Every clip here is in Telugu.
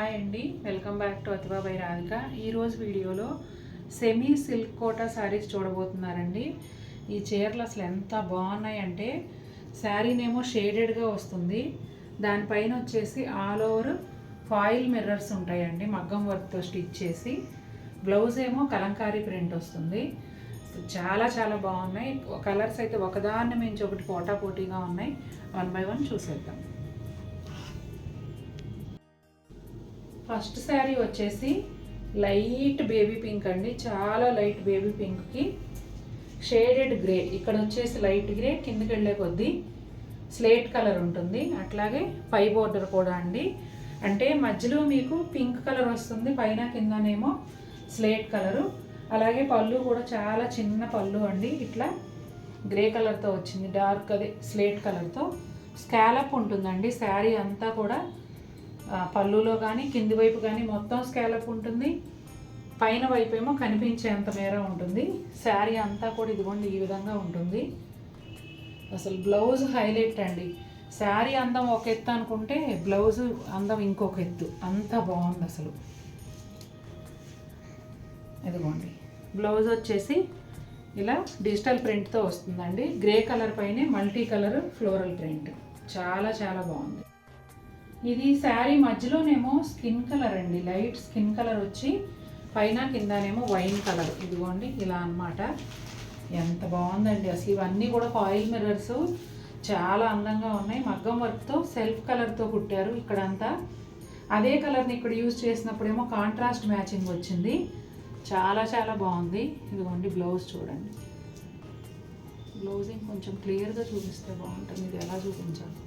హాయ్ అండి, welcome back to Athiva by Radhika. ఈరోజు వీడియోలో సెమీ సిల్క్ కోటా శారీస్ చూడబోతున్నారండి. ఈ చీరలు అసలు ఎంత బాగున్నాయంటే శారీనేమో షేడెడ్గా వస్తుంది, దానిపైన వచ్చేసి ఆల్ ఓవర్ ఫాయిల్ మిర్రర్స్ ఉంటాయండి, మగ్గం వర్క్తో స్టిచ్ చేసి. బ్లౌజ్ ఏమో కలంకారీ ప్రింట్ వస్తుంది. చాలా చాలా బాగున్నాయి. కలర్స్ అయితే ఒకదాన్ని మించి ఒకటి పోటాపోటీగా ఉన్నాయి. 1 by 1 చూసేద్దాం. ఫస్ట్ శారీ వచ్చేసి లైట్ బేబీ పింక్ అండి, చాలా లైట్ బేబీ పింక్కి షేడెడ్ గ్రే. ఇక్కడ వచ్చేసి లైట్ గ్రే, కిందకి వెళ్ళే కొద్దీ స్లేట్ కలర్ ఉంటుంది. అట్లాగే పై బోర్డర్ కూడా అండి, అంటే మధ్యలో మీకు పింక్ కలర్ వస్తుంది, పైన కిందనేమో స్లేట్ కలరు. అలాగే పళ్ళు కూడా చాలా చిన్న పళ్ళు అండి, ఇట్లా గ్రే కలర్తో వచ్చింది, డార్క్ అదే స్లేట్ కలర్తో. స్కాలప్ ఉంటుందండి శారీ అంతా కూడా, పళ్ళులో కానీ కింది వైపు కానీ మొత్తం స్కాలప్ ఉంటుంది, పైన వైపు ఏమో కనిపించేంత మేర ఉంటుంది. శారీ అంతా కూడా ఇదిగోండి ఈ విధంగా ఉంటుంది. అసలు బ్లౌజ్ హైలైట్ అండి. శారీ అందం ఒక ఎత్తు అనుకుంటే బ్లౌజ్ అందం ఇంకొక ఎత్తు, అంత బాగుంది అసలు. ఇదిగోండి బ్లౌజ్ వచ్చేసి ఇలా డిజిటల్ ప్రింట్తో వస్తుందండి, గ్రే కలర్ పైనే మల్టీ కలర్ ఫ్లోరల్ ప్రింట్, చాలా చాలా బాగుంది. ఇది శారీ మధ్యలోనేమో స్కిన్ కలర్ అండి, లైట్ స్కిన్ కలర్ వచ్చి పైన కిందనేమో వైన్ కలర్. ఇదిగోండి ఇలా అన్నమాట. ఎంత బాగుందండి అసలు. ఇవన్నీ కూడా ఫాయిల్ మిర్రర్స్, చాలా అందంగా ఉన్నాయి. మగ్గం వర్క్తో సెల్ఫ్ కలర్తో కుట్టారు ఇక్కడంతా. అదే కలర్ని ఇక్కడ యూజ్ చేసినప్పుడేమో కాంట్రాస్ట్ మ్యాచింగ్ వచ్చింది, చాలా చాలా బాగుంది. ఇదిగోండి బ్లౌజ్ చూడండి. బ్లౌజింగ్ కొంచెం క్లియర్గా చూపిస్తే బాగుంటుంది, ఇది ఎలా చూపించాలి.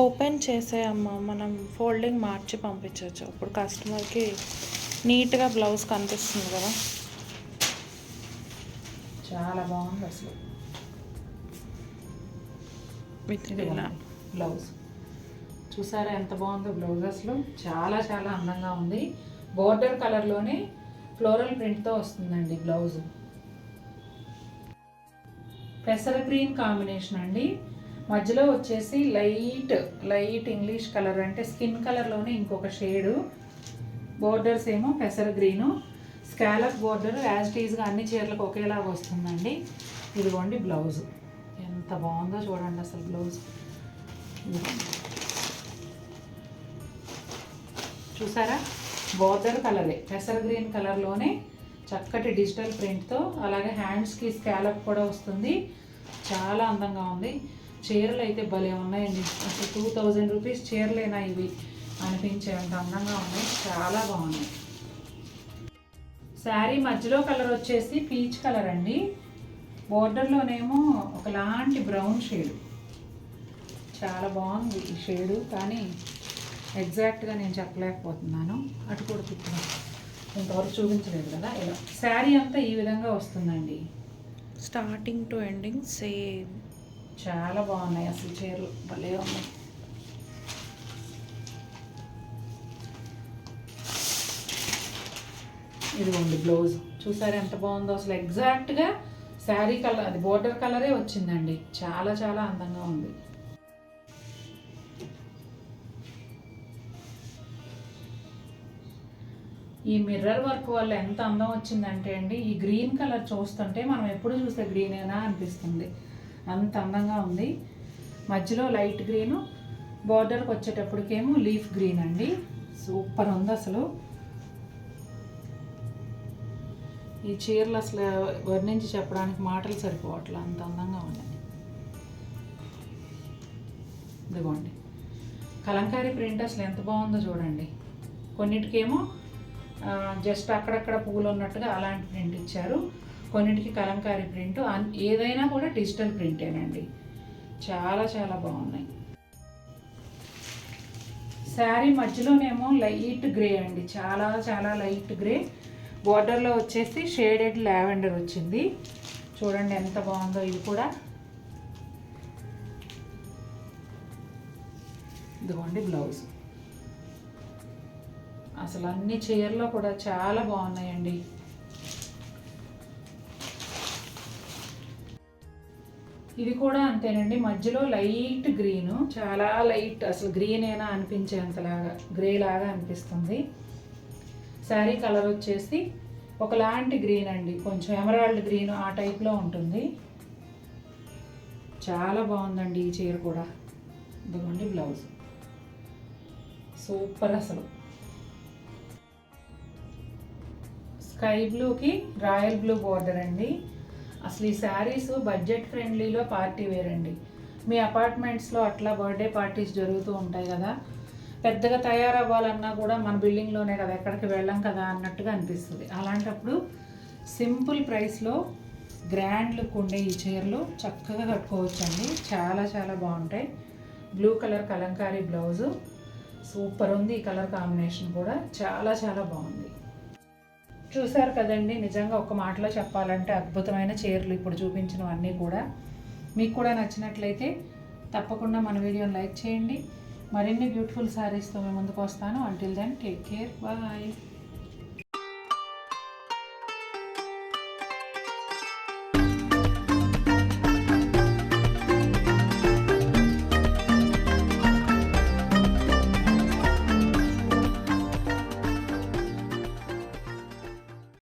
ఓపెన్ చేసేయమ్మా, మనం ఫోల్డింగ్ మార్చి పంపించవచ్చు, అప్పుడు కస్టమర్కి నీట్గా బ్లౌజ్ కనిపిస్తుంది కదా. చాలా బాగుంది అసలు. బ్లౌజ్ చూసారా ఎంత బాగుందో బ్లౌజ్, అసలు చాలా చాలా అందంగా ఉంది. బోర్డర్ కలర్లోనే ఫ్లోరల్ ప్రింట్తో వస్తుందండి బ్లౌజ్. పెసర గ్రీన్ కాంబినేషన్ అండి, మధ్యలో వచ్చేసి లైట్ ఇంగ్లీష్ కలర్, అంటే స్కిన్ కలర్లోనే ఇంకొక షేడు. బోర్డర్స్ ఏమో పెసర గ్రీను, స్కాలప్ బోర్డర్ యాజ్ టీజ్గా అన్ని చీరలకు ఒకేలాగా వస్తుందండి. ఇదిగోండి బ్లౌజ్ ఎంత బాగుందో చూడండి అసలు. బ్లౌజ్ చూసారా, బోర్డర్ కలరే పెసర గ్రీన్ కలర్లోనే చక్కటి డిజిటల్ ప్రింట్తో, అలాగే హ్యాండ్స్కి స్కాలప్ కూడా వస్తుంది, చాలా అందంగా ఉంది. చీరలు అయితే భలే ఉన్నాయండి, అసలు 2000 రూపీస్ చీరలేనా ఇవి అనిపించేంత అందంగా ఉన్నాయి, చాలా బాగున్నాయి. శారీ మధ్యలో కలర్ వచ్చేసి పీచ్ కలర్ అండి, బోర్డర్లోనేమో ఒకలాంటి బ్రౌన్ షేడ్. చాలా బాగుంది ఈ షేడు, కానీ ఎగ్జాక్ట్గా నేను చెప్పలేకపోతున్నాను. అటు కూడా తిప్పుతున్నాను, ఇంతవరకు చూపించలేదు కదా. ఇలా శారీ అంతా ఈ విధంగా వస్తుందండి, స్టార్టింగ్ టు ఎండింగ్ సేమ్. చాలా బాగున్నాయి అసలు చీరలు, భలే ఉన్నాయి. ఇదిగోండి బ్లౌజ్ చూసారా ఎంత బాగుందో అసలు. ఎగ్జాక్ట్గా శారీ కలర్, అది బోర్డర్ కలరే వచ్చిందండి, చాలా చాలా అందంగా ఉంది. ఈ మిర్రర్ వర్క్ వల్ల ఎంత అందం వచ్చిందంటే అండి, ఈ గ్రీన్ కలర్ చూస్తుంటే మనం ఎప్పుడు చూస్తే గ్రీనేనా అనిపిస్తుంది, అంత అందంగా ఉంది. మధ్యలో లైట్ గ్రీను, బోర్డర్కి వచ్చేటప్పటికేమో లీఫ్ గ్రీన్ అండి, సూపర్ ఉంది అసలు. ఈ చీరలు అసలు వర్ణించి చెప్పడానికి మాటలు సరిపోవట్లే, అంత అందంగా ఉన్నాయి. ఇదిగోండి కలంకారీ ప్రింట్ అసలు ఎంత బాగుందో చూడండి. కొన్నిటికేమో జస్ట్ అక్కడక్కడ పువ్వులు ఉన్నట్టుగా అలాంటి ప్రింట్ ఇచ్చారు, కొన్నిటికి కలంకారీ ప్రింట్, ఏదైనా కూడా డిజిటల్ ప్రింటేనండి, చాలా చాలా బాగున్నాయి. శారీ మధ్యలోనేమో లైట్ గ్రే అండి, చాలా చాలా లైట్ గ్రే. బోర్డర్లో వచ్చేసి షేడెడ్ లావెండర్ వచ్చింది, చూడండి ఎంత బాగుందో ఇది కూడా. ఇదిగోండి బ్లౌజ్. అసలు అన్ని చీరలో కూడా చాలా బాగున్నాయండి. ఇది కూడా అంతేనండి, మధ్యలో లైట్ గ్రీన్, చాలా లైట్, అసలు గ్రీన్ అయినా అనిపించేంతలాగా గ్రే లాగా అనిపిస్తుంది. శారీ కలర్ వచ్చేసి ఒకలాంటి గ్రీన్ అండి, కొంచెం ఎమరాల్డ్ గ్రీన్ ఆ టైప్లో ఉంటుంది. చాలా బాగుందండి ఈ చీర కూడా. ఇదిగోండి బ్లౌజ్, సూపర్ అసలు. స్కై బ్లూకి రాయల్ బ్లూ బోర్డర్ అండి. అసలు ఈ శారీస్ బడ్జెట్ ఫ్రెండ్లీలో పార్టీ వేర్ అండి. మీ అపార్ట్మెంట్స్లో అట్లా బర్త్డే పార్టీస్ జరుగుతూ ఉంటాయి కదా, పెద్దగా తయారవ్వాలన్నా కూడా మన బిల్డింగ్లోనే కదా, ఎక్కడికి వెళ్ళాం కదా అన్నట్టుగా అనిపిస్తుంది. అలాంటప్పుడు సింపుల్ ప్రైస్లో గ్రాండ్ లుక్ ఉండే ఈ చీరలు చక్కగా కట్టుకోవచ్చండి. చాలా చాలా బాగుంటాయి. Blue colour Kalamkari blouse super ఉంది. ఈ కలర్ కాంబినేషన్ కూడా చాలా చాలా బాగుంది. చూసారు కదండి, నిజంగా ఒక మాటలో చెప్పాలంటే అద్భుతమైన చీరలు ఇప్పుడు చూపించినవన్నీ కూడా. మీకు కూడా నచ్చినట్లయితే తప్పకుండా మన వీడియోని లైక్ చేయండి. మరిన్ని బ్యూటిఫుల్ శారీస్తో మేము ముందుకు వస్తాను. Until then take care, bye.